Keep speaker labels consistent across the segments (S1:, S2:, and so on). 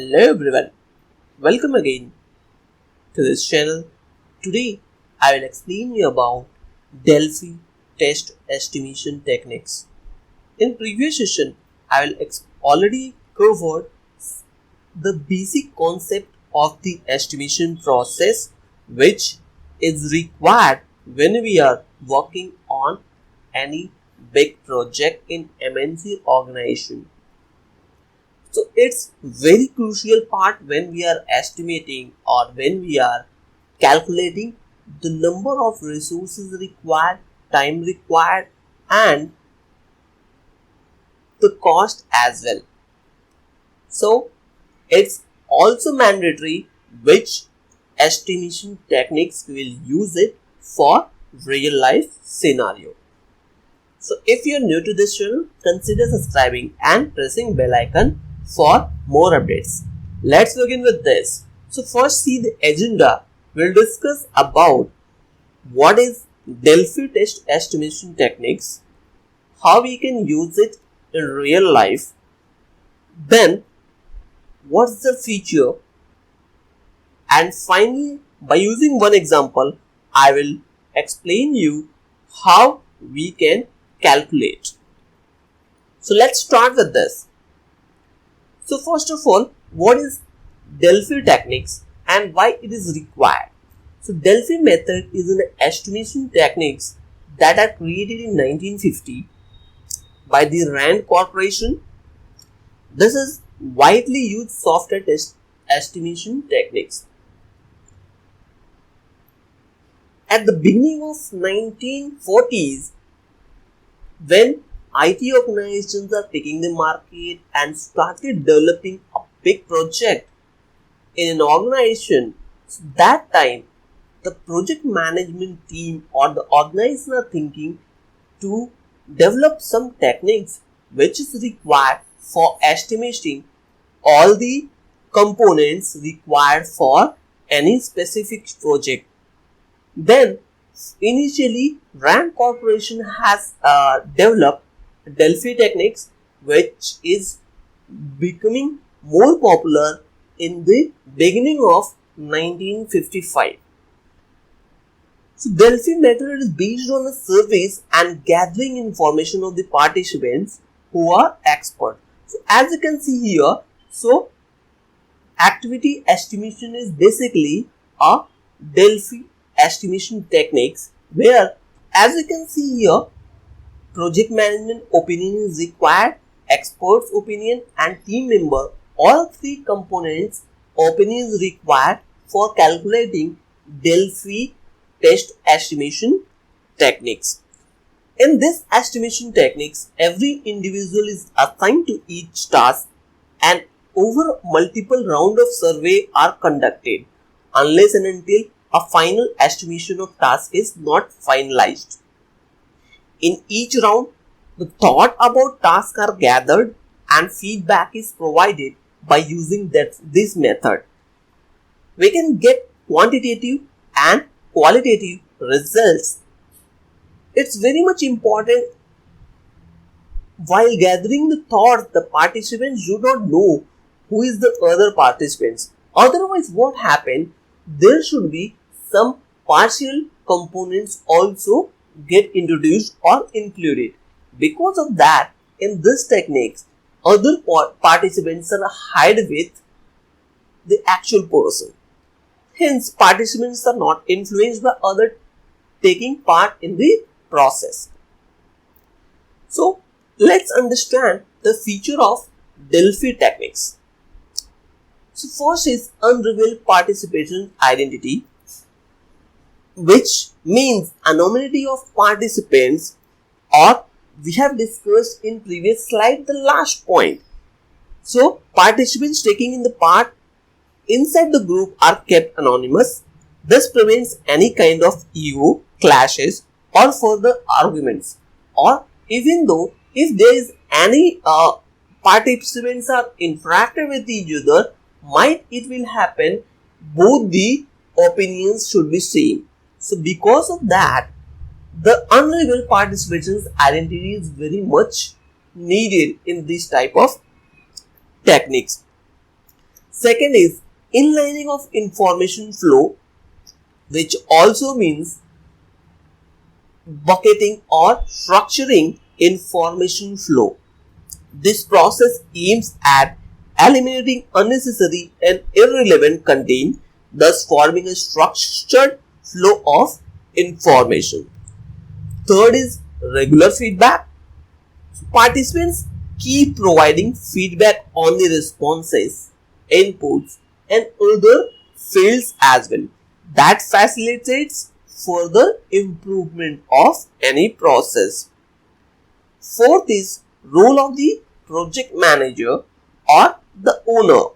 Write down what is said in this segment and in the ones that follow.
S1: Hello everyone, welcome again to this channel. Today I will explain you about Delphi test estimation techniques. In previous session I will already covered the basic concept of the estimation process which is required when we are working on any big project in MNC organization. So it's very crucial part when we are estimating or when we are calculating the number of resources required, time required and the cost as well. So it's also mandatory which estimation techniques we will use it for real life scenario. So if you are new to this channel, consider subscribing and pressing bell icon for more updates. Let's begin with this. So first see the agenda. We'll discuss about what is Delphi test estimation techniques, how we can use it in real life, then what's the feature, and finally by using one example I will explain you how we can calculate. So let's start with this. So first of all, what is Delphi techniques and why it is required? So Delphi method is an estimation techniques that are created in 1950 by the Rand Corporation. This is widely used software test estimation techniques. At the beginning of 1940s, when IT organizations are taking the market and started developing a big project in an organization, so that time the project management team or the organization are thinking to develop some techniques which is required for estimating all the components required for any specific project. Then initially Rand Corporation has developed Delphi techniques which is becoming more popular in the beginning of 1955. So Delphi method is based on a surveys and gathering information of the participants who are expert. So as you can see here, so activity estimation is basically a Delphi estimation techniques where, as you can see here, project management opinion is required, experts opinion and team member, all three components opinion is required for calculating Delphi test estimation techniques. In this estimation techniques, every individual is assigned to each task and over multiple rounds of survey are conducted unless and until a final estimation of task is not finalized. In each round, the thought about tasks are gathered and feedback is provided by using this method. We can get quantitative and qualitative results. It's very much important while gathering the thoughts, the participants do not know who is the other participants. Otherwise, what happened? There should be some partial components also get introduced or included. Because of that, in this techniques, other participants are hide with the actual person. Hence, participants are not influenced by other taking part in the process. So, let's understand the feature of Delphi techniques. So, first is unrevealed participation identity, which means anonymity of participants, or we have discussed in previous slide the last point. So participants taking in the part inside the group are kept anonymous. This prevents any kind of ego clashes or further arguments, or even though if there is any participants are interacted with each other, it will happen both the opinions should be same. So because of that, the unrevealed participants' identity is very much needed in this type of techniques. Second is inlining of information flow, which also means bucketing or structuring information flow. This process aims at eliminating unnecessary and irrelevant content, thus forming a structured flow of information. Third is regular feedback. Participants keep providing feedback on the responses, inputs, and other fields as well. That facilitates further improvement of any process. Fourth is role of the project manager or the owner,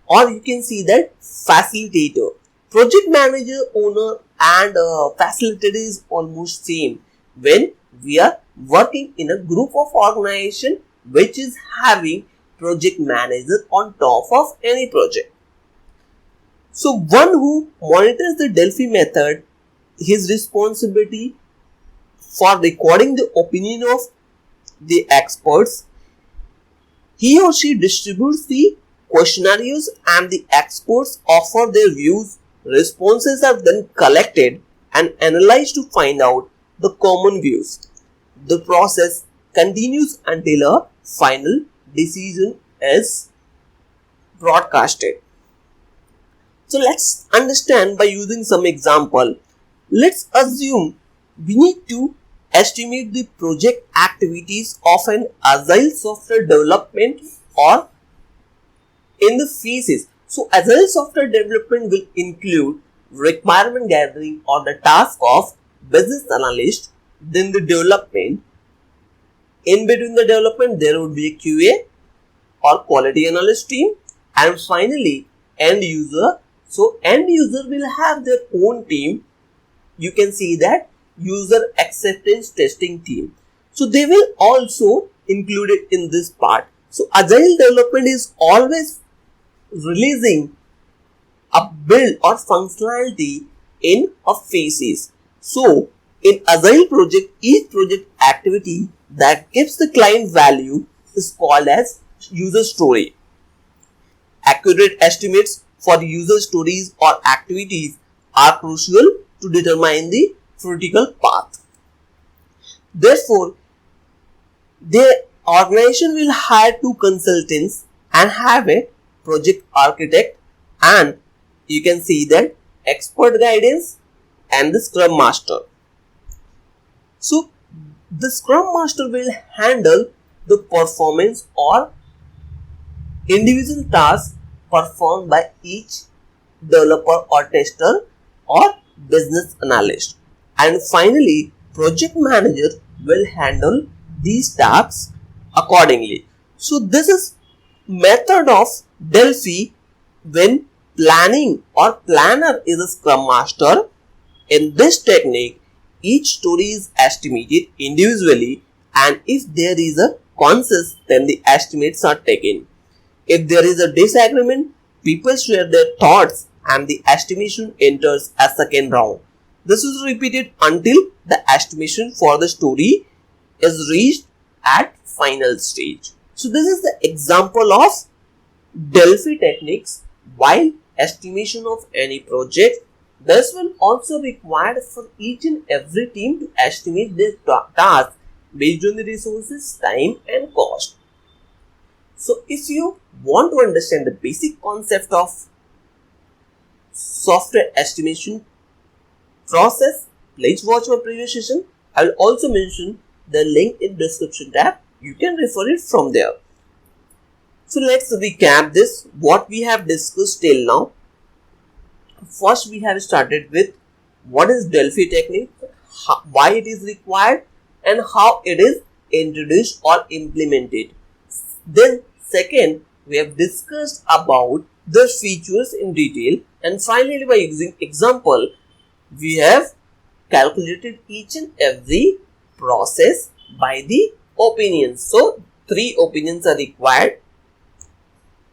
S1: or you can see that facilitator. Project manager, owner and facilitator is almost same when we are working in a group of organization which is having project manager on top of any project. So one who monitors the Delphi method, his responsibility for recording the opinion of the experts. He or she distributes the questionnaires and the experts offer their views. Responses are then collected and analyzed to find out the common views. The process continues until a final decision is broadcasted. So let's understand by using some example. Let's assume we need to estimate the project activities of an agile software development or in the phases. So agile software development will include requirement gathering or the task of business analyst, then the development. In between the development there would be a QA or quality analyst team, and finally end user. So end user will have their own team. You can see that user acceptance testing team. So they will also include it in this part. So agile development is always releasing a build or functionality in a phases. So in agile project, each project activity that gives the client value is called as user story. Accurate estimates for user stories or activities are crucial to determine the critical path. Therefore, the organization will hire 2 consultants and have a project architect, and you can see that expert guidance and the scrum master. So the scrum master will handle the performance or individual tasks performed by each developer or tester or business analyst, and finally project manager will handle these tasks accordingly. So this is method of Delphi when planning or planner is a scrum master. In this technique, each story is estimated individually, and if there is a consensus, then the estimates are taken. If there is a disagreement, people share their thoughts and the estimation enters a second round. This is repeated until the estimation for the story is reached at final stage. So this is the example of Delphi techniques while estimation of any project. This will also require for each and every team to estimate their task based on the resources, time and cost. So if you want to understand the basic concept of software estimation process, please watch my previous session. I will also mention the link in description tab. You can refer it from there. So let's recap this, what we have discussed till now. First, we have started with what is Delphi technique, why it is required and how it is introduced or implemented. Then second, we have discussed about the features in detail, and finally by using example, we have calculated each and every process by the opinions. So 3 opinions are required: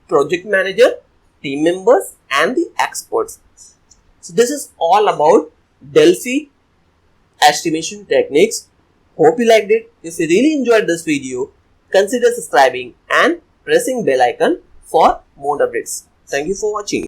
S1: project manager, team members and the experts. So this is all about Delphi estimation techniques. Hope you liked it. If you really enjoyed this video, consider subscribing and pressing bell icon for more updates. Thank you for watching.